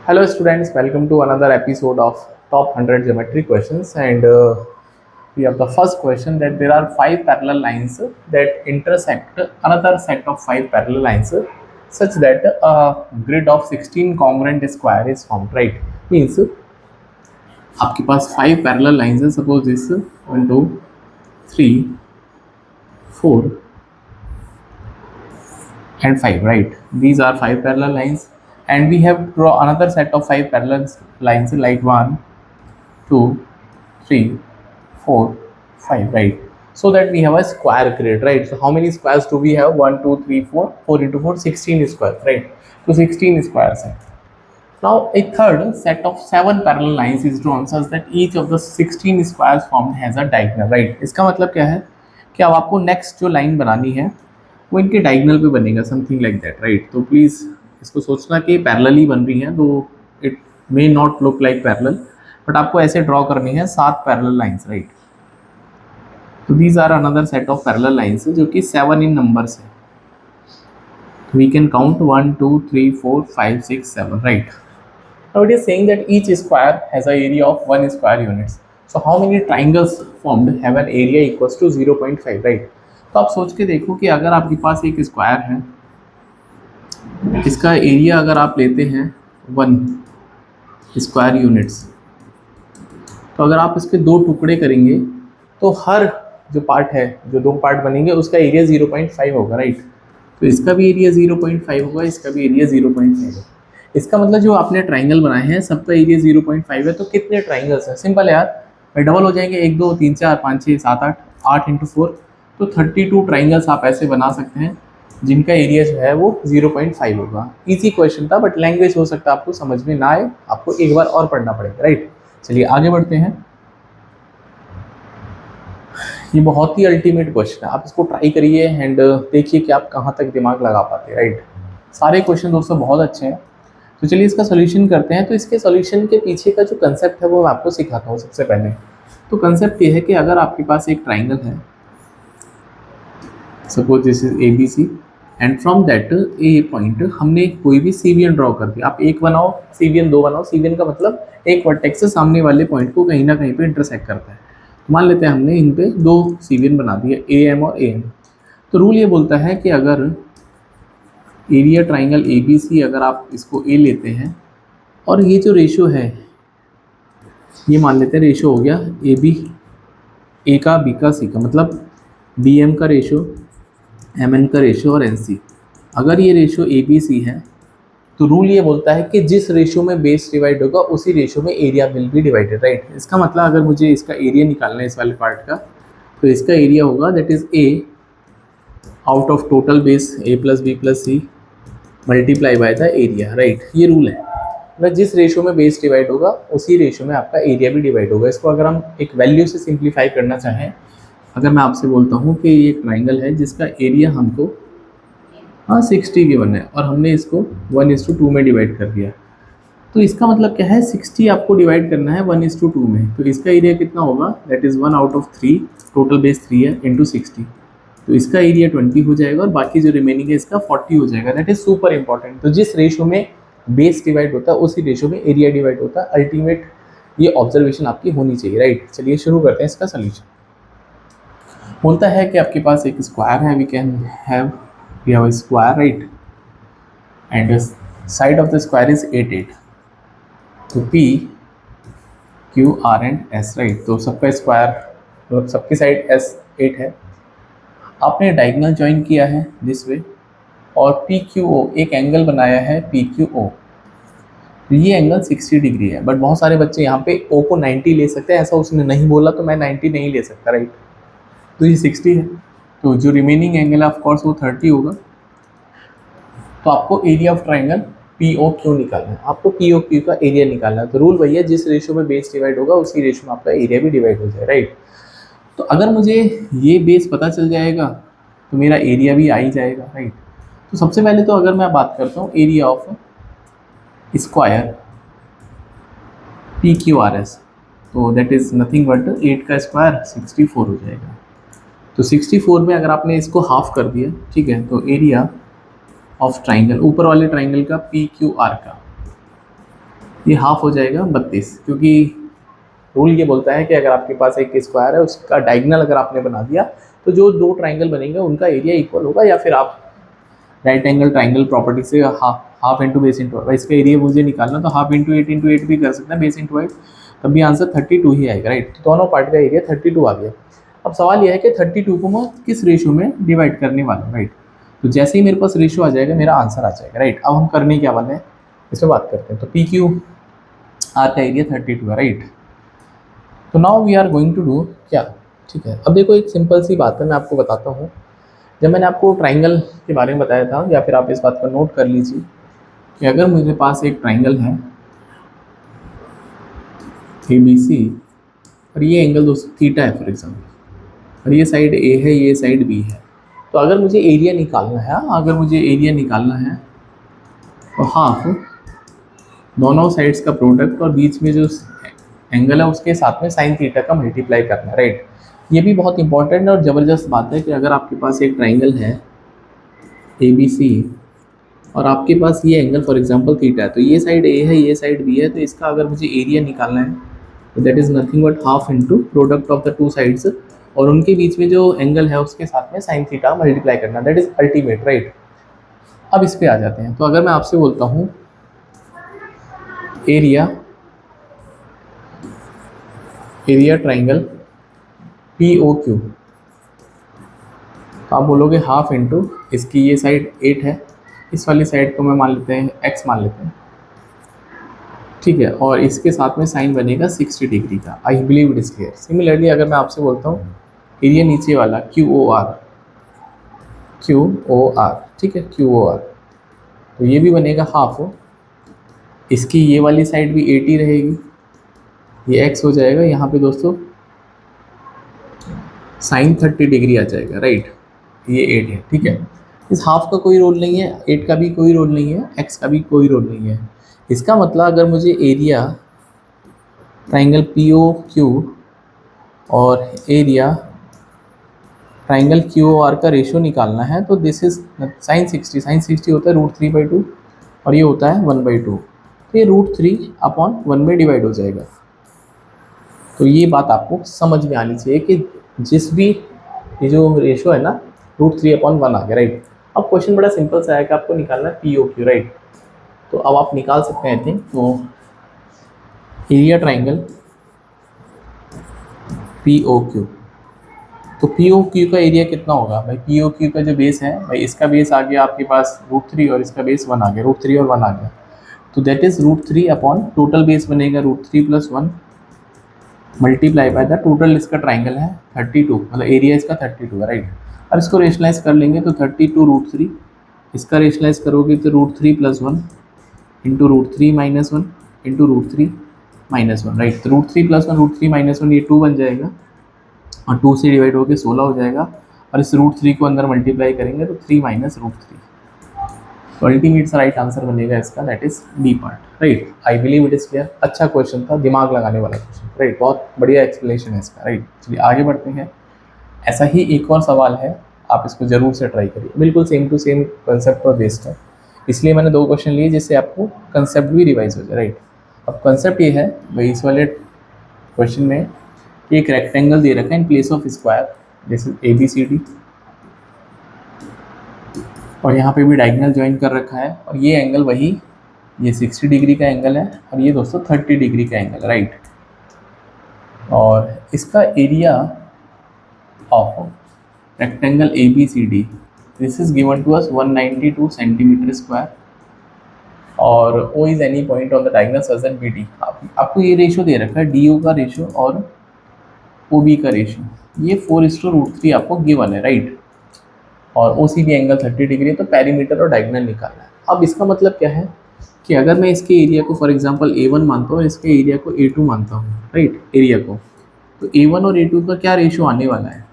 Hello students, welcome to another episode of Top 100 Geometry Questions, and we have the first question that there are 5 parallel lines that intersect another set of 5 parallel lines such that a grid of 16 congruent square is formed, right? Means आपके पास 5 parallel lines है, suppose this 1 2 3 4 and 5, right? These are 5 parallel lines, and we have draw another set of 5 parallel lines like 1 2 3 4 5, right? So that we have a square grid, right? So how many squares do we have? 1 2 3 4, 4 into 4, 16 squares, right? So 16 squares है. Now a third set of 7 parallel lines is drawn such that each of the 16 squares formed has a diagonal, right? इसका मतलब क्या है कि अब आपको next जो line बनानी है वो इनके डायगोनल पे बनेगा, समथिंग लाइक दैट, राइट? तो प्लीज़ इसको सोचना कि पैरेलली बन रही है, तो it may not look like parallel, but आपको ऐसे ड्रॉ करनी है 7 पैरेलल लाइंस, राइट? तो these are another set of parallel lines जो कि 7 इन नंबर्स है. We can count 1 2 3 4 5 6 7, right? Now it is saying that each square has a area of 1 square units. So how many triangles formed have an area equals to 0.5, right? तो आप सोच के देखो कि अगर आपके पास एक स्क्वायर है, इसका एरिया अगर आप लेते हैं 1 स्क्वायर यूनिट्स, तो अगर आप इसके 2 टुकड़े करेंगे तो हर जो पार्ट है, जो 2 पार्ट बनेंगे, उसका एरिया 0.5 होगा, राइट? तो इसका भी एरिया 0.5 होगा, इसका भी एरिया 0.5 होगा. इसका मतलब जो आपने ट्राइंगल बनाए हैं सबका एरिया 0.5 है. तो कितने ट्राइंगल्स हैं? सिंपल है यार, भाई डबल हो जाएंगे, 1 2 3 4 5 6 7 8, 8 इंटू 4, तो 32 ट्राइंगल्स आप ऐसे बना सकते हैं जिनका एरिया जो है वो 0.5 होगा. इजी क्वेश्चन था, बट लैंग्वेज हो सकता है आपको समझ में ना आए, आपको एक बार और पढ़ना पड़ेगा, राइट? चलिए आगे बढ़ते हैं. ये बहुत ही अल्टीमेट क्वेश्चन है, आप इसको ट्राई करिए एंड देखिए कि आप कहाँ तक दिमाग लगा पाते हैं, राइट? सारे क्वेश्चन दोस्तों बहुत अच्छे हैं. तो चलिए इसका सोल्यूशन करते हैं. तो इसके सोल्यूशन के पीछे का जो कंसेप्ट है वो मैं आपको सिखाता हूँ. सबसे पहले तो कंसेप्ट ये है कि अगर आपके पास एक ट्राइंगल है, suppose this is A B C, and from that A point हमने कोई भी सीवियन ड्रॉ कर दिया. आप एक बनाओ सीवियन, 2 बनाओ सीवियन, का मतलब एक वर्टेक्स से सामने वाले पॉइंट को कहीं ना कहीं पे इंटरसेक्ट करता है. तो मान लेते हैं हमने इन पे 2 सीवियन बना दिए, ए एम और ए एम. तो रूल ये बोलता है कि अगर area triangle A B C, अगर आप इसको ए लेते हैं और ये जो रेशो है, ये मान लेते हैं रेशो हो गया ए बी, ए का, बी का, सी का, मतलब बी एम का रेशो, एम एन का रेशो और एन सी. अगर ये रेशो ए बी सी है तो रूल ये बोलता है कि जिस रेशो में बेस डिवाइड होगा उसी रेशो में area will be divided, right? इसका मतलब अगर मुझे इसका एरिया निकालना है इस वाले पार्ट का, तो इसका एरिया होगा that is A out of total base A plus B plus C multiply by the area, right? ये रूल है. मतलब जिस रेशो में बेस डिवाइड होगा उसी रेशो में आपका एरिया भी डिवाइड होगा. इसको अगर हम एक वैल्यू से सिंप्लीफाई करना चाहें, अगर मैं आपसे बोलता हूँ कि ये एक ट्राइंगल है जिसका एरिया हमको 60 गिवन है और हमने इसको 1:2 में डिवाइड कर दिया, तो इसका मतलब क्या है, 60 आपको डिवाइड करना है 1:2 में. तो इसका एरिया कितना होगा, that is 1 out of 3, total base 3 है, इंटू 60. तो इसका एरिया 20 हो जाएगा और बाकी जो रिमेनिंग है इसका 40 हो जाएगा. That is super important. तो जिस रेशो में बेस डिवाइड होता है उसी रेशो में एरिया डिवाइड होता है. अल्टीमेट ये ऑब्जर्वेशन आपकी होनी चाहिए, राइट? चलिए शुरू करते हैं इसका सोल्यूशन. बोलता है कि आपके पास एक स्क्वायर है, we have a square, right? And the side of the square is 8 8. तो P Q R and S, right? तो सबका स्क्वायर मतलब सबकी साइड S 8 है. आपने डायगोनल ज्वाइन किया है दिस वे और PQO एक एंगल बनाया है PQO. तो ये एंगल 60 डिग्री है, बट बहुत सारे बच्चे यहाँ पे O को 90 ले सकते हैं. ऐसा उसने नहीं बोला तो मैं 90 नहीं ले सकता, राइट? तो ये 60 है, तो जो रिमेनिंग एंगल है ऑफ कोर्स वो 30 होगा. तो आपको area of triangle P O Q निकालना है, आपको पी ओ क्यू का एरिया निकालना है. तो रूल वही है, जिस रेशो में बेस डिवाइड होगा उसी रेशो में आपका एरिया भी डिवाइड हो जाए, राइट? तो अगर मुझे ये बेस पता चल जाएगा तो मेरा एरिया भी आ ही जाएगा, राइट? तो सबसे पहले तो अगर मैं बात करता हूँ area of square P Q R S, तो दैट इज़ नथिंग बट 8 का स्क्वायर 64 हो जाएगा. तो 64 में अगर आपने इसको हाफ कर दिया, ठीक है, तो एरिया ऑफ ट्राइंगल ऊपर वाले ट्राइंगल का पी क्यू आर का, ये हाफ हो जाएगा 32, क्योंकि रूल ये बोलता है कि अगर आपके पास एक स्क्वायर है उसका डायगोनल अगर आपने बना दिया तो जो दो ट्राइंगल बनेंगे उनका एरिया इक्वल होगा, या फिर आप राइट एंगल ट्राइंगल प्रॉपर्टी से हाफ इंटू बेस इंटू, इसका एरिया मुझे निकालना तो हाफ इंटू एट भी कर सकते हैं, बेस इंटू वाइट, तब भी आंसर 32 ही आएगा, राइट। तो दोनों पार्ट का एरिया 32 आ गया। अब सवाल यह है कि 32 को मैं किस रेशो में डिवाइड करने वाला हूँ, राइट। तो जैसे ही मेरे पास रेशो आ जाएगा मेरा आंसर आ जाएगा, राइट। अब हम करने क्या वाले हैं इस पर बात करते हैं। तो पी क्यू आर का एरिया 32 है, राइट। तो now we are going to do क्या, ठीक है। अब देखो एक सिंपल सी बात है, मैं आपको बताता हूँ। जब मैंने आपको ट्राइंगल के बारे में बताया था, या फिर आप इस बात को नोट कर लीजिए कि अगर मेरे पास एक ट्राइंगल है ABC और ये एंगल दोस्तों थीटा है फॉर एग्जाम्पल, और ये साइड A है, ये साइड B है, तो अगर मुझे एरिया निकालना है, अगर मुझे एरिया निकालना है तो हाफ दोनों साइड्स का प्रोडक्ट और बीच में जो एंगल है उसके साथ में साइन थीटा का मल्टीप्लाई करना, राइट। ये भी बहुत इंपॉर्टेंट और ज़बरदस्त बात है कि अगर आपके पास एक ट्राइंगल है ABC और आपके पास ये एंगल फॉर एग्जांपल थीटा है, तो ये साइड A है, ये साइड B है, तो इसका अगर मुझे एरिया निकालना है तो that is nothing but half into product of the two sides, और उनके बीच में जो एंगल है उसके साथ में साइन थीटा मल्टीप्लाई करना, दैट इज़ अल्टीमेट, राइट। अब इस पे आ जाते हैं। तो अगर मैं आपसे बोलता हूँ एरिया ट्राइंगल POQ, तो आप बोलोगे हाफ इंटू इसकी ये साइड 8 है, इस वाली साइड को मैं मान लेते हैं x मान लेते हैं, ठीक है, और इसके साथ में साइन बनेगा 60 डिग्री का। आई believe it is clear. Similarly अगर मैं आपसे बोलता हूँ एरिया नीचे वाला QOR, ठीक है, QOR, तो ये भी बनेगा हाफ हो, इसकी ये वाली साइड भी 80 रहेगी, ये x हो जाएगा, यहाँ पे दोस्तों साइन 30 डिग्री आ जाएगा, राइट। ये 8 है, ठीक है। इस हाफ का कोई रोल नहीं है, 8 का भी कोई रोल नहीं है, x का भी कोई रोल नहीं है। इसका मतलब अगर मुझे एरिया ट्राइंगल POQ और एरिया ट्राइंगल QOR का रेशियो निकालना है तो दिस इज साइन 60 होता है √3/2 और ये होता है 1/2, तो ये √3/1 में डिवाइड हो जाएगा। तो ये बात आपको समझ में आनी चाहिए कि जिस भी ये जो रेशियो है ना √3/1 आ गया, राइट। अब क्वेश्चन बड़ा सिंपल सा है कि आपको निकालना है POQ, राइट। तो अब आप निकाल सकते हैं आई थिंक। तो एरिया ट्राइंगल POQ, तो POQ का एरिया कितना होगा भाई। POQ का जो बेस है भाई, इसका बेस आ गया आपके पास √3 और इसका बेस 1 आ गया, √3 और 1 आ गया, तो दैट इज √3 टोटल बेस बनेगा √3 + 1 मल्टीप्लाई बाय द टोटल इसका ट्राइंगल है 32, मतलब एरिया इसका 32 है, राइट। अब इसको रेशनलाइज कर लेंगे तो 32 √3, इसका रेशनलाइज करोगे तो √3 + 1 इंटू √3 - 1 इंटू √3 - 1, राइट। तो √3 + 1 √3 - 1 ये 2 बन जाएगा और 2 से डिवाइड होकर 16 हो जाएगा, और इस √3 को अंदर मल्टीप्लाई करेंगे तो 3 - √3, तो अल्टीमेट सा राइट आंसर बनेगा इसका, that is B part, right. I believe it is clear. अच्छा क्वेश्चन था, दिमाग लगाने वाला क्वेश्चन, राइट। बहुत बढ़िया एक्सप्लेनेशन है इसका, राइट। चलिए आगे बढ़ते हैं। ऐसा ही एक और सवाल है, आप इसको जरूर से ट्राई करिए, बिल्कुल सेम टू सेम कंसेप्ट पर बेस्ड है, इसलिए मैंने 2 क्वेश्चन लिए जिससे आपको कंसेप्ट भी रिवाइज हो जाए, राइट। अब कंसेप्ट ये है भाई, इस वाले क्वेश्चन में एक रेक्टेंगल दे रखा है इन प्लेस ऑफ स्क्वायर, जैसे ABCD, और यहाँ पे भी डायगोनल ज्वाइन कर रखा है, और ये एंगल वही, ये 60 डिग्री का एंगल है और ये दोस्तों 30 डिग्री का एंगल, राइट। और इसका area of rectangle ABCD this is given to us 192 centimetre square, और O is any point on the diagonal circle BD। आपको ये रेशियो दे रखा है DO का रेशियो और OB का रेशियो, ये 4:√3 आपको गिवन है, राइट। और OCB एंगल 30 डिग्री, तो पेरीमीटर और डायगोनल निकालना है। अब इसका मतलब क्या है कि अगर मैं इसके एरिया को फॉर एग्जांपल A1 मानता हूँ और इसके एरिया को A2 मानता हूँ, राइट, एरिया को, तो A1 और A2 का क्या रेशियो आने वाला है,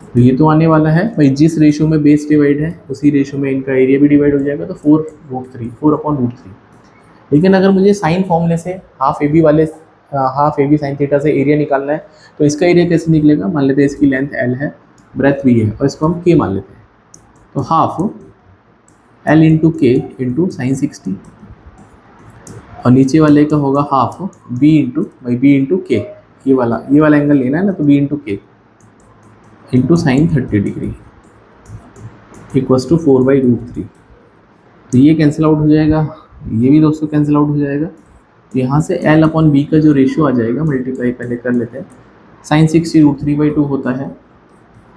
तो ये तो आने वाला है भाई जिस रेशियो में बेस डिवाइड है उसी रेशियो में इनका एरिया भी डिवाइड हो जाएगा, तो 4/√3। लेकिन अगर मुझे साइन फॉर्मूले से हाफ AB साइन थीटा से एरिया निकालना है तो इसका एरिया कैसे निकलेगा। मान लेते हैं इसकी लेंथ L है, ब्रेथ V है, और इसको हम K मान लेते हैं, तो हाफ L × K × sin 60 और नीचे वाले का होगा हाफ बी इंटू के। ये वाला एंगल लेना है ना, तो B into K into sine 30 degree equals to 4/√3। तो ये कैंसिल आउट हो जाएगा, ये भी दोस्तों कैंसिल आउट हो जाएगा। तो यहाँ से एल अपॉन बी का जो रेशियो आ जाएगा, मल्टीप्लाई पहले कर लेते हैं। साइन 60√3/2 होता है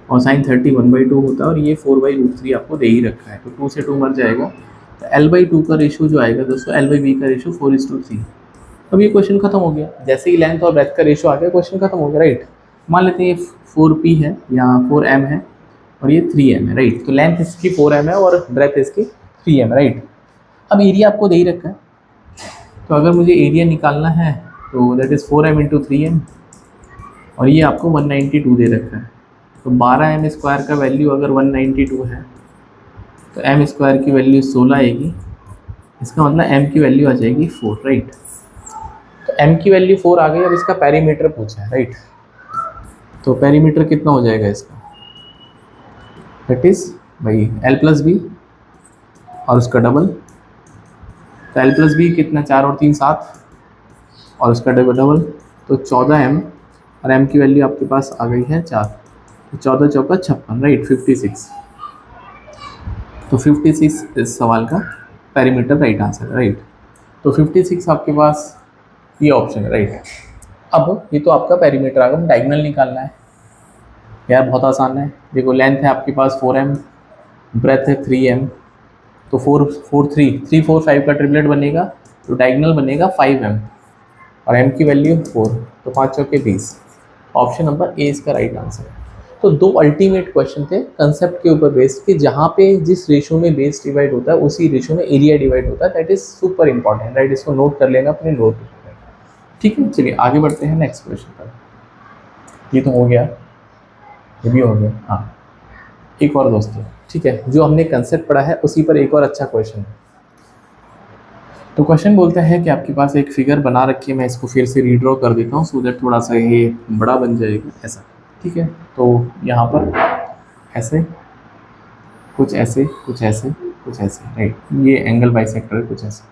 और साइन 30 1/2 होता है, और ये 4/√3 आपको दे ही रखा है, तो 2 से 2 मर जाएगा। तो L/2 का रेशियो जो आएगा दोस्तों, L/B का रेशियो 4:3। अब ये क्वेश्चन खत्म हो गया। जैसे ही लेंथ और ब्रेथ का रेशियो आ गया, क्वेश्चन खत्म हो गया, राइट। मान लेते हैं ये 4P है या 4M है और ये 3M है, राइट। तो लेंथ इसकी 4M है और ब्रेथ इसकी 3M, राइट। अब एरिया आपको दे ही रखा है, तो अगर मुझे एरिया निकालना है तो that is 4M into 3M, और ये आपको 192 दे रखा है। तो 12m² का वैल्यू अगर 192 है तो m² की वैल्यू 16 आएगी। इसका मतलब m की वैल्यू आ जाएगी 4, राइट। तो m की वैल्यू 4 आ गई। अब इसका पेरीमीटर पूछा है, राइट। तो पेरीमीटर कितना हो जाएगा इसका, दैट इज़ भाई l+b और उसका डबल। तो l+b कितना, 4 और 3 7, और उसका डबल तो 14m, और m की वैल्यू आपके पास आ गई है 4। तो 14 चौका 56, राइट, 56। तो 56 इस सवाल का पेरीमीटर राइट आंसर है, राइट। तो 56 आपके पास ये ऑप्शन है, राइट। अब ये तो आपका पेरीमीटर आ गया, डायगोनल निकालना है यार, बहुत आसान है। देखो लेंथ है आपके पास 4M, ब्रेथ है 3M, तो 4 4 3 3 4 5 का ट्रिपलेट बनेगा, तो डायगोनल बनेगा 5M, और M की वैल्यू 4, तो 5 चौके 20। ऑप्शन नंबर ए इसका राइट आंसर है। तो दो अल्टीमेट क्वेश्चन थे कंसेप्ट के ऊपर बेस्ड, कि जहाँ पे जिस रेशो में बेस डिवाइड होता है उसी रेशो में एरिया डिवाइड होता है। That is super important, right. इसको नोट कर लेना अपने नोट में, ठीक है। चलिए आगे बढ़ते हैं नेक्स्ट क्वेश्चन पर। ये तो हो गया, ये भी हो गया। हाँ, एक और दोस्तों, ठीक है, जो हमने कंसेप्ट पढ़ा है उसी पर एक और अच्छा क्वेश्चन है। तो क्वेश्चन बोलता है कि आपके पास एक फिगर बना रखी है, मैं इसको फिर से रीड्रॉ कर देता हूँ सो दैट थोड़ा सा ये बड़ा बन जाएगा, ऐसा, ठीक है। तो यहाँ पर ऐसे कुछ ऐसे कुछ ऐसे कुछ ऐसे, राइट। ये एंगल बाइसेक्टर है कुछ ऐसे।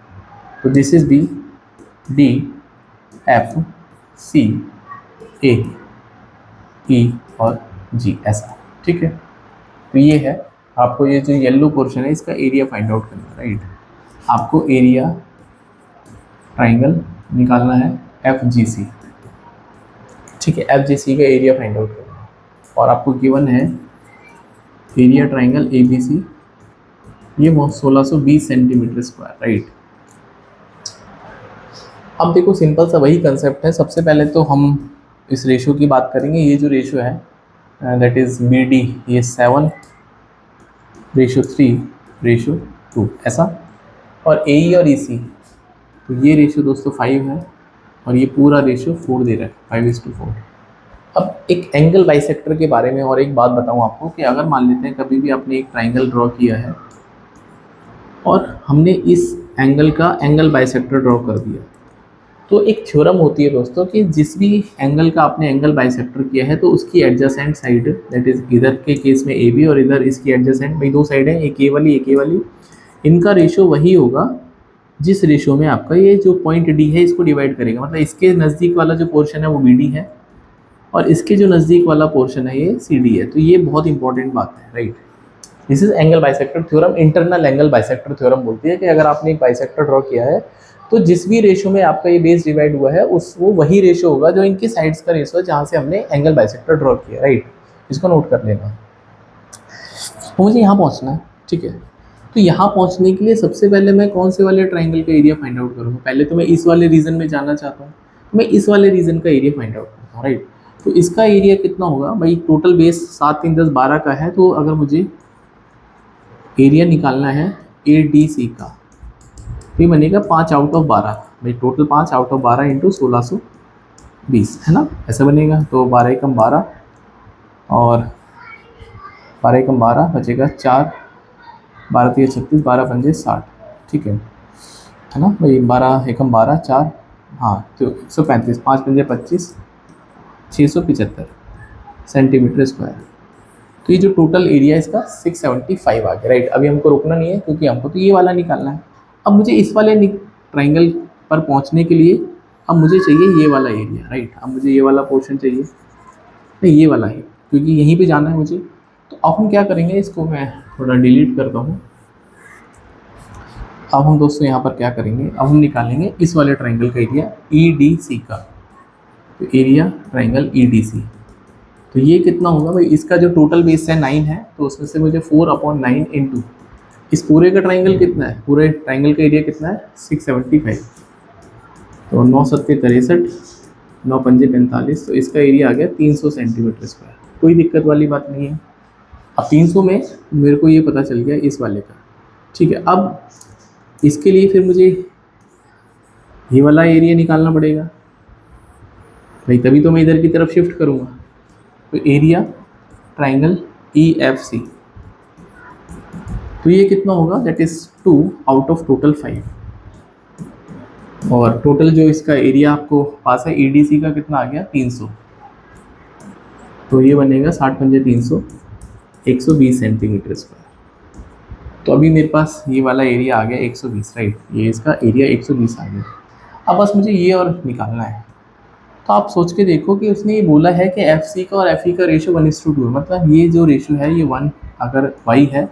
तो this is B, D, F, C, A, E और जी, ऐसा, ठीक है। तो ये है, आपको ये जो येलो पोर्शन है इसका एरिया फाइंड आउट करना है, राइट। आपको एरिया ट्राइंगल निकालना है FGC, ठीक है। FGC का एरिया फाइंड आउट करना है, और आपको गिवन है एरिया ट्राइंगल ABC, ये 1620 सेंटीमीटर स्क्वायर, राइट। अब देखो सिंपल सा वही कंसेप्ट है। सबसे पहले तो हम इस रेशियो की बात करेंगे। ये जो रेशियो है दैट इज़ BD, ये 7:3:2 ऐसा, और AE और EC, तो ये रेशियो दोस्तों 5 है, और ये पूरा रेशियो 4 दे रहा है, 5:4। अब एक एंगल बाइसेक्टर के बारे में और एक बात बताऊं आपको, कि अगर मान लेते हैं कभी भी आपने एक ट्राइंगल ड्रॉ किया है और हमने इस एंगल का एंगल बाइसेक्टर ड्रॉ कर दिया, तो एक थ्योरम होती है दोस्तों कि जिस भी एंगल का आपने एंगल बाइसेक्टर किया है तो उसकी एडजेसेंट साइड, दैट इज इधर के केस में AB और इधर इसकी एडजेसेंट, भाई दो साइड है, एक ए वाली एक ए वाली, इनका रेशियो वही होगा जिस रेशियो में आपका ये जो पॉइंट D है इसको डिवाइड करेगा। मतलब इसके नज़दीक वाला जो पोर्शन है वो BD है, और इसके जो नज़दीक वाला पोर्शन है ये CD है। तो ये बहुत इंपॉर्टेंट बात है, right. This is angle bisector theorem, internal angle bisector theorem बोलती है कि अगर आपने एक बाइसेक्टर ड्रॉ किया है तो जिस भी रेशियो में आपका ये बेस डिवाइड हुआ है उस वो वही रेशियो होगा जो इनकी साइड्स का रेशियो है जहाँ से हमने एंगल बाइसेक्टर ड्रॉ किया, राइट। इसको नोट कर लेना। तो मुझे यहाँ पहुँचना है, ठीक है। तो यहाँ पहुँचने के लिए सबसे पहले मैं कौन से वाले ट्राइंगल का एरिया फाइंड आउट करूँगा। पहले तो मैं इस वाले रीजन में जाना चाहता हूँ, तो मैं इस वाले रीजन का एरिया फाइंड आउट करता हूँ, राइट। तो इसका एरिया कितना होगा भाई, टोटल बेस 7 3 10 12 का है। तो अगर मुझे एरिया निकालना है ADC का, तो ये बनेगा 5/12, भाई टोटल 5/12 इंटू 1620 है ना, ऐसा बनेगा। तो 12 एकम 12 और 12 एकम 12 बचेगा 4, 12 3 36, 12 पंजे 60, ठीक है ना भाई। 12 एकम 12 4, हाँ तो 135, 5 पंजे 25, 675 सेंटीमीटर स्क्वायर। तो ये जो टोटल एरिया इसका 675 आ गया, राइट। अभी हमको रोकना नहीं है क्योंकि हमको तो ये वाला निकालना है। अब मुझे इस वाले ट्राइंगल पर पहुंचने के लिए अब मुझे चाहिए ये वाला एरिया, राइट। अब मुझे ये वाला पोर्शन चाहिए, नहीं ये वाला है, क्योंकि यहीं पे जाना है मुझे। तो अब हम क्या करेंगे, इसको मैं थोड़ा डिलीट करता हूँ। अब हम दोस्तों यहाँ पर क्या करेंगे, अब हम निकालेंगे इस वाले ट्राइंगल का एरिया EDC का। तो एरिया ट्राइंगल EDC, तो ये कितना होगा भाई, इसका जो टोटल बेस है 9 है, तो उसमें से मुझे 4/9 इंटू इस पूरे का ट्राइंगल कितना है, पूरे ट्राइंगल का एरिया कितना है 675, तो 9 सत्ते 63, 9 पंजे 45, तो इसका एरिया आ गया 300 सेंटीमीटर स्क्वायर। कोई दिक्कत वाली बात नहीं है। अब 300 में मेरे को ये पता चल गया इस वाले का, ठीक है। अब इसके लिए फिर मुझे ये वाला एरिया निकालना पड़ेगा भाई, तभी तो मैं इधर की तरफ शिफ्ट करूँगा। तो एरिया ट्राइंगल EFC, तो ये कितना होगा, that is 2 out of total 5, और टोटल जो इसका एरिया आपको पास है EDC का कितना आ गया 300, तो ये बनेगा 60 पंजे 300, 120 सेंटीमीटर स्क्वायर। तो अभी मेरे पास ये वाला एरिया आ गया 120, राइट, ये इसका एरिया 120 आ गया। अब बस मुझे ये और निकालना है। तो आप सोच के देखो कि उसने ये बोला है कि FC का और FE का रेशो 1:2 है, मतलब ये जो रेशो है ये 1 अगर y है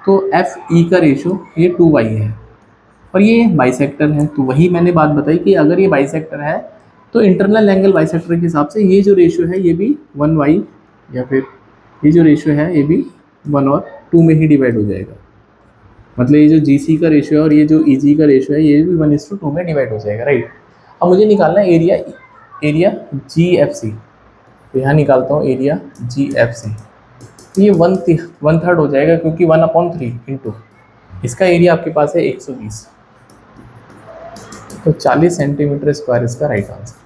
तो FE का रेशो ये 2y है, और ये बाइसेक्टर है। तो वही मैंने बात बताई कि अगर ये बाइसेक्टर है तो इंटरनल एंगल बाइसेक्टर के हिसाब से ये जो रेशो है ये भी 1y, या फिर ये जो रेशो है ये भी 1 और 2 में ही डिवाइड हो जाएगा। मतलब ये जो GC का रेशो है और ये जो EG का रेशो है ये भी 1:2 में डिवाइड हो जाएगा, राइट। अब मुझे निकालना है एरिया GFC, तो यहाँ निकालता हूँ एरिया GFC, ये 1/3 हो जाएगा, क्योंकि 1/3 इंटू इसका एरिया आपके पास है 120, तो 40 सेंटीमीटर स्क्वायर इसका राइट आंसर।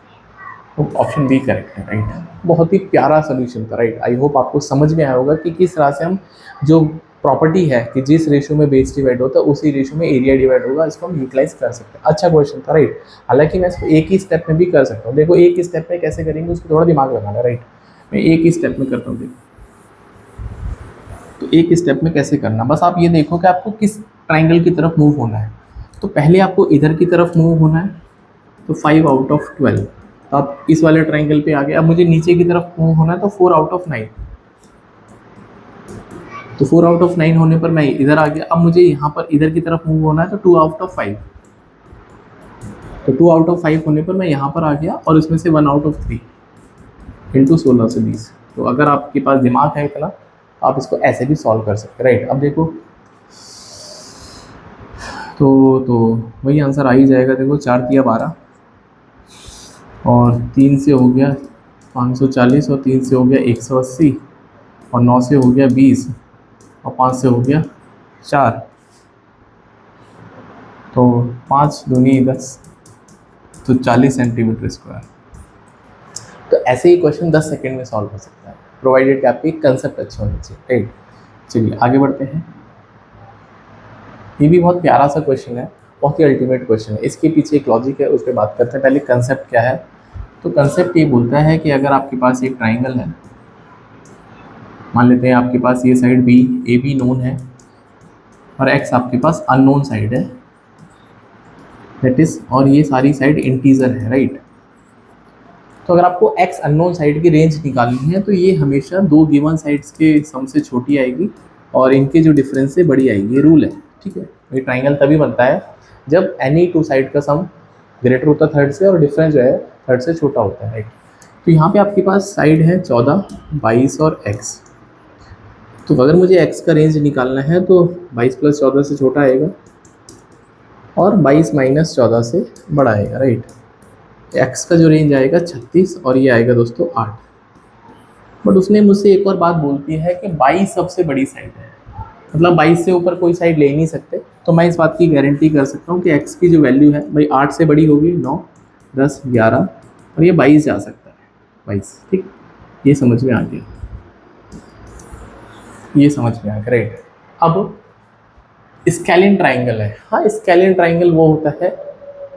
तो ऑप्शन बी करेक्ट है, राइट। बहुत ही प्यारा सोल्यूशन था, राइट। आई होप आपको समझ में आया होगा कि किस तरह से हम जो प्रॉपर्टी है कि जिस रेशियो में बेस डिवाइड होता है उसी रेशियो में एरिया डिवाइड होगा, इसको हम यूटिलाइज कर सकते हैं। अच्छा क्वेश्चन था, राइट। हालांकि मैं इसको एक ही स्टेप में भी कर सकता हूँ। देखो एक ही स्टेप में कैसे करेंगे उसको थोड़ा दिमाग लगाना, राइट। मैं एक ही स्टेप में करता हूँ। देखो तो एक स्टेप में कैसे करना, बस आप ये देखो कि आपको किस ट्राइंगल की तरफ मूव होना है। तो पहले आपको इधर की तरफ मूव होना है, तो 5 आउट ऑफ 12, तो आप इस वाले ट्राइंगल पे आ गए। अब मुझे नीचे की तरफ मूव होना है, तो 4 आउट ऑफ 9, तो 4 आउट ऑफ 9 होने पर मैं इधर आ गया। अब मुझे यहाँ पर इधर की तरफ मूव होना है, तो 2 आउट ऑफ 5, तो 2 आउट ऑफ 5 होने पर मैं यहाँ पर आ गया, और इसमें से 1 आउट ऑफ 3 इंटू 16 से 20। तो अगर आपके पास दिमाग है इतना आप इसको ऐसे भी सॉल्व कर सकते हैं, राइट। अब देखो तो वही आंसर आ ही जाएगा। देखो 4 तिया 12, और 3 से हो गया 540, और 3 से हो गया 180, और 9 से हो गया 20, और 5 से हो गया 4, तो 5 दूनी 10, तो 40 सेंटीमीटर स्क्वायर। तो ऐसे ही क्वेश्चन 10 सेकंड में सॉल्व हो सकता है, प्रोवाइडेड कि आपके कंसेप्ट अच्छे होने चाहिए, राइट। चलिए आगे बढ़ते हैं। ये भी बहुत प्यारा सा क्वेश्चन है, बहुत ही अल्टीमेट क्वेश्चन है। इसके पीछे एक लॉजिक है, उस पर बात करते हैं। पहले कंसेप्ट क्या है, तो कंसेप्ट ये बोलता है कि अगर आपके पास एक ट्राइंगल है, मान लेते हैं आपके पास ये साइड बी AB नोन है और x आपके पास अननोन साइड है, दैट इज, और ये सारी साइड इंटीजर है, राइट। तो अगर आपको x अननोन साइड की रेंज निकालनी है तो ये हमेशा दो गिवन साइड्स के सम से छोटी आएगी और इनके जो डिफरेंस से बड़ी आएगी, ये रूल है, ठीक है। ये ट्राइंगल तभी बनता है जब एनी टू साइड का सम ग्रेटर होता है थर्ड से और डिफरेंस जो है थर्ड से छोटा होता है, राइट। तो यहाँ पे आपके पास साइड है 14, 22 और x। तो अगर मुझे x का रेंज निकालना है तो 22 + 14 से छोटा आएगा और 22 - 14 से बड़ा आएगा, राइट। x का जो रेंज आएगा 36 और ये आएगा दोस्तों 8। बट उसने मुझसे एक और बात बोलती है कि 22 सबसे बड़ी साइड है, मतलब 22 से ऊपर कोई साइड ले नहीं सकते। तो मैं इस बात की गारंटी कर सकता हूँ कि x की जो वैल्यू है भाई 8 से बड़ी होगी, 9, 10, 11 और ये 22 जा सकता है, 22, ठीक। ये समझ में आ गया, ये समझ में आ गया, राइट। अब स्केलिन ट्राइंगल है, हाँ स्केलिन ट्राइंगल वो होता है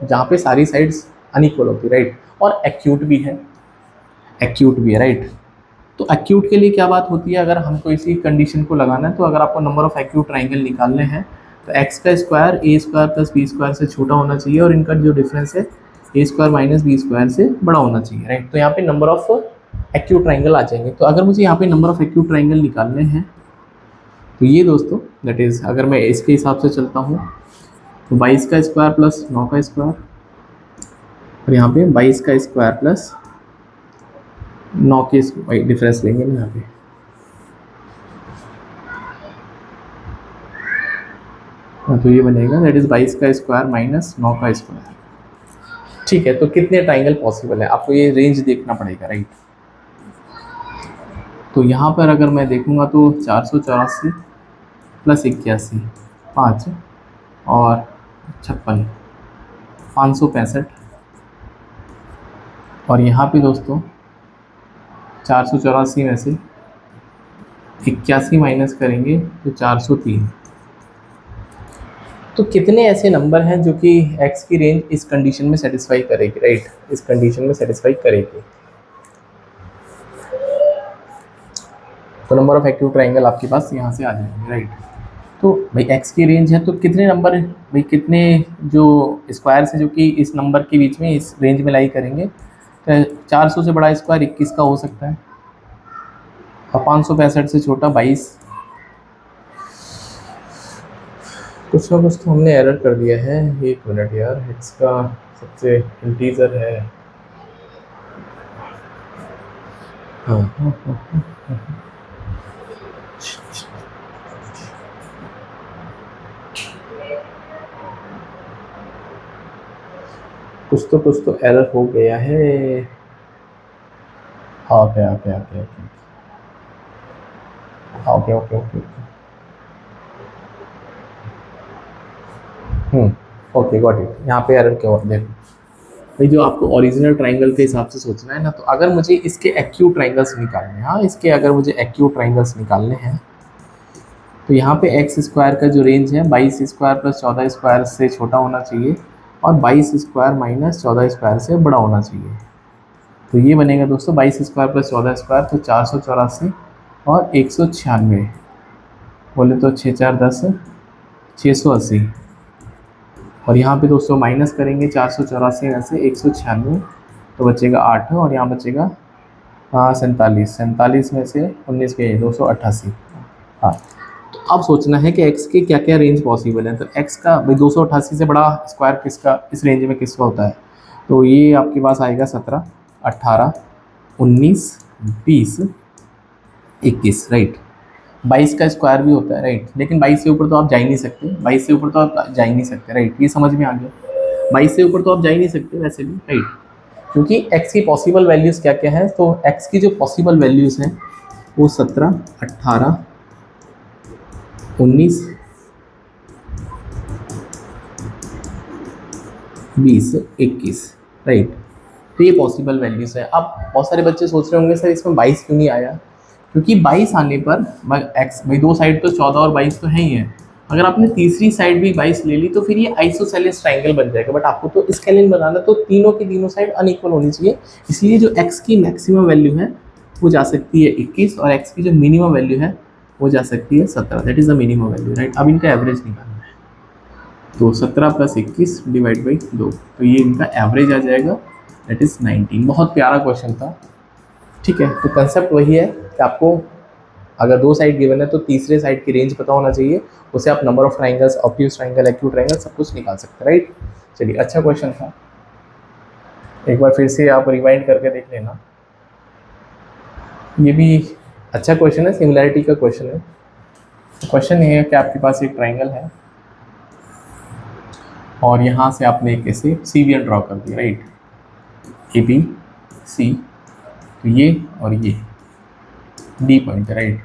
जहाँ पे सारी साइड्स अनइक्वल होती है, राइट। और एक्यूट भी है, एक्यूट भी है, राइट। तो एक्यूट के लिए क्या बात होती है, अगर हमको इसी कंडीशन को लगाना है तो अगर आपको नंबर ऑफ एक्यूट ट्राइंगल निकालने हैं तो एक्स का स्क्वायर ए स्क्वायर प्लस बी स्क्वायर से छोटा होना चाहिए और इनका जो डिफरेंस है ए स्क्वायर माइनस बी स्क्वायर से बड़ा होना चाहिए, राइट। तो यहाँ पे नंबर ऑफ एक्यूट ट्राइंगल आ जाएंगे। तो अगर मुझे यहाँ पे नंबर ऑफ एक्यूट ट्राइंगल निकालने हैं तो ये दोस्तों दैट इज़, अगर मैं इसके हिसाब से चलता हूँ तो 22 का स्क्वायर प्लस 9 का स्क्वायर, और यहाँ पे 22 का स्क्वायर प्लस 9 के डिफरेंस लेंगे ना यहाँ पे। तो ये बनेगा दैट इज़ 22 का स्क्वायर माइनस 9 का स्क्वायर। ठीक है, तो कितने ट्राइंगल पॉसिबल है आपको ये रेंज देखना पड़ेगा, राइट। तो यहाँ पर अगर मैं देखूँगा तो 484 प्लस 81 5 और 56 565, और यहाँ पे दोस्तों 484 में से 81 माइनस करेंगे तो 403। तो कितने ऐसे नंबर हैं जो कि x की रेंज इस कंडीशन में सेटिस्फाई करेगी, राइट, इस कंडीशन में सेटिस्फाई करेगी। तो नंबर ऑफ एक्यूट ट्राइंगल आपके पास यहाँ से आ जाएंगे, राइट। तो भाई x की रेंज है तो कितने नंबर, भाई कितने जो स्क्वायर्स हैं जो कि इस नंबर के बीच में इस रेंज में लाई करेंगे। तो 400 से बड़ा स्क्वायर 21 का हो सकता है और 565 से छोटा 22। कुछ ना कुछ तो हमने एरर कर दिया है, एक मिनट यार, x का सबसे इंटीजर है। कुछ तो एरर हो गया है। Okay okay okay okay okay okay okay got it. यहाँ पे एरर क्या होता है, देखो भाई जो आपको ओरिजिनल ट्राइंगल के हिसाब से सोचना है ना, तो अगर मुझे इसके एक्यूट ट्राइंगल्स निकालने हैं, हाँ इसके अगर मुझे एक्यूट ट्राइंगल्स निकालने हैं तो यहाँ पे एक्स स्क्वायर का जो रेंज है 22 स्क्वायर प्लस 14 स्क्वायर से छोटा होना चाहिए और 22 स्क्वायर माइनस 14 स्क्वायर से बड़ा होना चाहिए। तो ये बनेगा दोस्तों 22 स्क्वायर प्लस 14 स्क्वायर, तो 484 और 196, बोले तो 6 4 10 680, और यहाँ पे दोस्तों माइनस करेंगे 484 में से 196, तो बचेगा 8 और यहाँ बचेगा 47 में से 19 के 288। हाँ, तो अब सोचना है कि x के क्या क्या रेंज पॉसिबल है। तो x का भाई 288 से बड़ा स्क्वायर किसका इस रेंज में किसका होता है, तो ये आपके पास आएगा 17 18 19 20 21, राइट। 22 का स्क्वायर भी होता है, राइट, लेकिन 22 से ऊपर तो आप जा ही नहीं सकते, 22 से ऊपर तो आप जा ही नहीं सकते, राइट, ये समझ में आ गया। 22 से ऊपर तो आप जा ही नहीं सकते वैसे भी, राइट, क्योंकि x की पॉसिबल वैल्यूज़ क्या क्या हैं। तो x की जो पॉसिबल वैल्यूज़ हैं वो 17 18 19 20 21, राइट। तो ये पॉसिबल वैल्यूज़ है। अब बहुत सारे बच्चे सोच रहे होंगे सर इसमें 22 क्यों नहीं आया, क्योंकि 22 आने पर एक्स भाई दो साइड तो 14 और 22 तो है ही है, अगर आपने तीसरी साइड भी 22 ले ली तो फिर ये आइसोसेलेस ट्राइंगल बन जाएगा। बट आपको तो स्केलिन बनाना तो तीनों की तीनों साइड अनइक्वल होनी चाहिए, इसलिए जो एक्स की मैक्सिमम वैल्यू है वो जा सकती है 21 और एक्स की जो मिनिमम वैल्यू है वो जा सकती है 17, that is the minimum value, right. अब इनका एवरेज निकालना है, तो 17 प्लस 21 डिवाइड बाई 2, तो ये इनका एवरेज आ जाएगा, दैट इज़ 19। बहुत प्यारा क्वेश्चन था, ठीक है। तो कंसेप्ट वही है कि आपको अगर दो साइड गिवन है तो तीसरे साइड की रेंज पता होना चाहिए, उससे आप number of triangles, obtuse triangle, acute triangle सब कुछ निकाल सकते हैं, राइट। चलिए, अच्छा क्वेश्चन था, एक बार फिर से आप रिवाइंड करके देख लेना। ये भी अच्छा क्वेश्चन है, सिमिलैरिटी का क्वेश्चन है। क्वेश्चन ये है कि आपके पास एक ट्राइंगल है और यहाँ से आपने एक ऐसे सीवियर ड्रॉ कर दिया, राइट, ए बी सी, तो ये और ये डी पॉइंट है, राइट।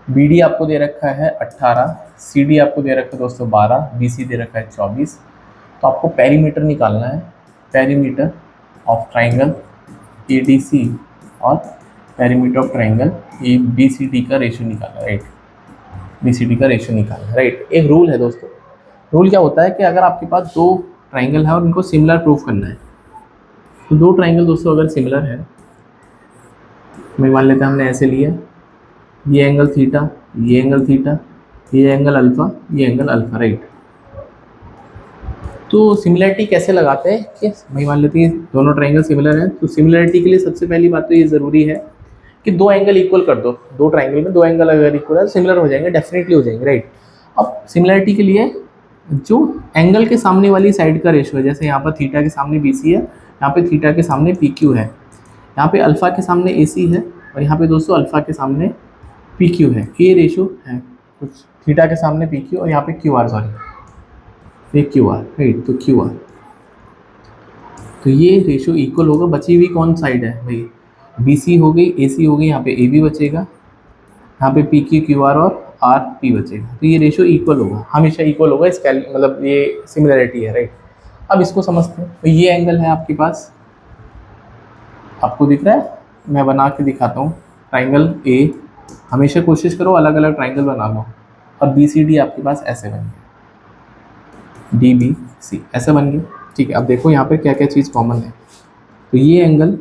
बी डी आपको दे रखा है 18, सी डी आपको दे रखा है दोस्तों 12, बी सी दे रखा है 24। तो आपको पेरीमीटर निकालना है, perimeter of triangle A D C और perimeter of triangle A B C D का रेशियो निकालना है, राइट, बी सी डी का रेशियो निकालना है, राइट। एक रूल है दोस्तों, रूल क्या होता है कि अगर आपके पास दो ट्राइंगल है और उनको सिमिलर प्रूफ करना है, तो दो ट्राइंगल दोस्तों अगर सिमिलर है, मैं मान लेते हैं हमने ऐसे लिया, ये एंगल थीटा, ये एंगल थीटा, ये एंगल अल्फ़ा, ये एंगल अल्फ़ा, राइट। तो सिमिलरिटी कैसे लगाते हैं कि भाई मान लेते हैं दोनों ट्राइंगल सिमिलर हैं, तो सिमिलरिटी के लिए सबसे पहली बात तो ये ज़रूरी है कि दो एंगल इक्वल कर दो। दो ट्राइंगल में दो एंगल अगर इक्वल है तो सिमिलर हो जाएंगे, डेफिनेटली हो जाएंगे, राइट। अब सिमिलरिटी के लिए जो एंगल के सामने वाली साइड का रेशो है, जैसे यहाँ पर थीटा के सामने बी सी है, यहाँ पे थीटा के सामने पी क्यू है, यहाँ पे अल्फ़ा के सामने ए सी है, और यहाँ पे दोस्तों अल्फ़ा के सामने पी क्यू है। ये रेशो है कुछ थीटा के सामने पी क्यू और यहाँ पे क्यू आर, सॉरी ये क्यू आर, राइट, तो क्यू आर, तो ये रेशो इक्वल होगा। बची हुई कौन साइड है भाई, बी सी हो गई, ए सी हो गई, यहाँ पे ए बी बचेगा, यहाँ पे पी क्यू क्यू आर और आर पी बचेगा, तो ये रेशो इक्वल होगा, हमेशा इक्वल होगा। इसका मतलब ये सिमिलरिटी है, राइट। अब इसको समझते हैं। तो ये एंगल है आपके पास, आपको दिख रहा है, मैं बना के दिखाता हूँ। ट्राइंगल ए, हमेशा कोशिश करो अलग अलग ट्राइंगल बना लो, और बी सी डी आपके पास ऐसे बन गया, डी बी सी ऐसे बन गया, ठीक है। अब देखो यहाँ पे क्या क्या चीज़ कॉमन है। तो ये एंगल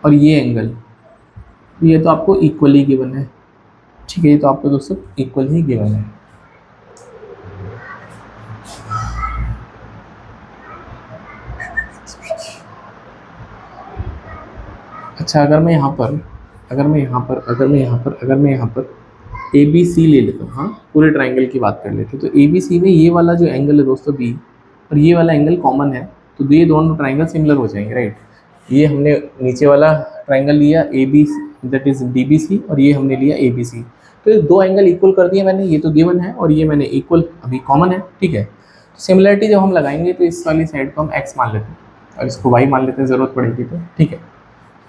और ये एंगल, ये तो आपको इक्वली गिवन है, ठीक है, ये तो आपको दोस्तों इक्वल ही गिवन है। अच्छा, अगर मैं यहाँ पर ए बी सी ले लेता हूँ, हाँ पूरे ट्राइंगल की बात कर लेते हैं, तो ए बी सी में ये वाला जो एंगल है दोस्तों बी, और ये वाला एंगल कॉमन है, तो ये दोनों ट्राइंगल सिमिलर हो जाएंगे, राइट। ये हमने नीचे वाला ट्राइंगल लिया A B, that is D B C, और ये हमने लिया ए बी सी, तो ये दो एंगल इक्वल कर दिए मैंने, ये तो गिवन है और ये मैंने इक्वल अभी कॉमन है, ठीक है। तो सिमिलरिटी जब हम लगाएंगे तो इस वाली साइड को हम एक्स मान लेते हैं और इसको वाई मान लेते हैं, ज़रूरत पड़ेगी तो, ठीक है।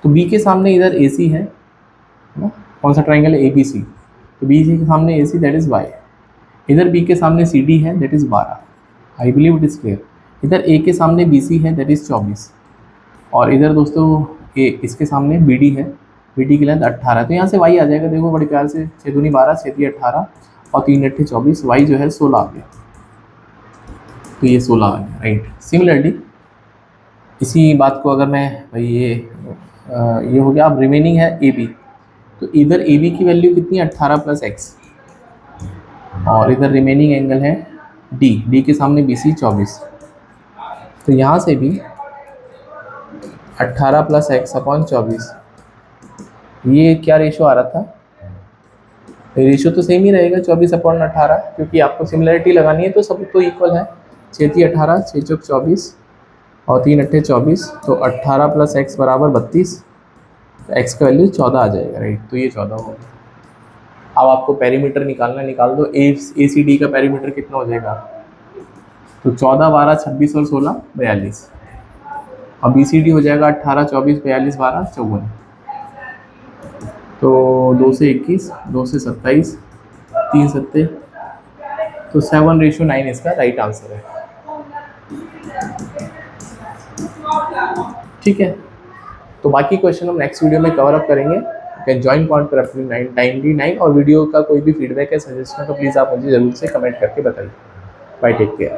तो बी के सामने इधर ए सी है ना, कौन सा ट्राइंगल है, ए बी सी, तो बी सी के सामने ए सी, दैट इज़ वाई। इधर बी के सामने सी डी है, that is 12, I believe it is clear. इधर ए के सामने बी सी है, दैट इज़ 24, और इधर दोस्तों ए इसके सामने बी डी है, बी डी की लेंथ 18, तो यहाँ से वाई आ जाएगा, देखो बड़ी प्यार से, 6 दूनी 12, 6 दी 18 और 3 अट्ठे 24, वाई जो है 16 आ गया, तो ये 16 आ गया, राइट। सिमिलरली इसी बात को अगर मैं भाई ये हो गया, अब रिमेनिंग है ए बी, तो इधर ए बी की वैल्यू कितनी है, 18 प्लस एक्स, और इधर रिमेनिंग एंगल है डी, डी के सामने बी सी 24, तो यहाँ से भी 18 प्लस एक्स अपॉन 24, ये क्या रेशो आ रहा था, रेशो तो सेम ही रहेगा 24 अपॉन 18, क्योंकि आपको सिमिलरिटी लगानी है तो सब तो इक्वल है। 6 × 18, 6 × 24 और 3 अट्ठे 24, तो 18 प्लस एक्स बराबर 32, तो एक्स का वैल्यू 14 आ जाएगा, राइट, तो ये 14 होगा। अब आपको पेरीमीटर निकालना, निकाल दो, ए सी डी का पेरीमीटर कितना हो जाएगा, तो 14, 12, 26 और 16 42, और बी सी डी हो जाएगा 18, 24, 42, 12, 54, तो 2 से 21, 2 से 27, 3 सत्ते, तो 7:9 इसका राइट आंसर है, ठीक है। तो बाकी क्वेश्चन हम नेक्स्ट वीडियो में कवर अप करेंगे। यू कैन जॉइन पॉइंट पर 99, और वीडियो का कोई भी फीडबैक है, सजेशन है, तो प्लीज़ आप मुझे ज़रूर से कमेंट करके बताइए। Bye, take care.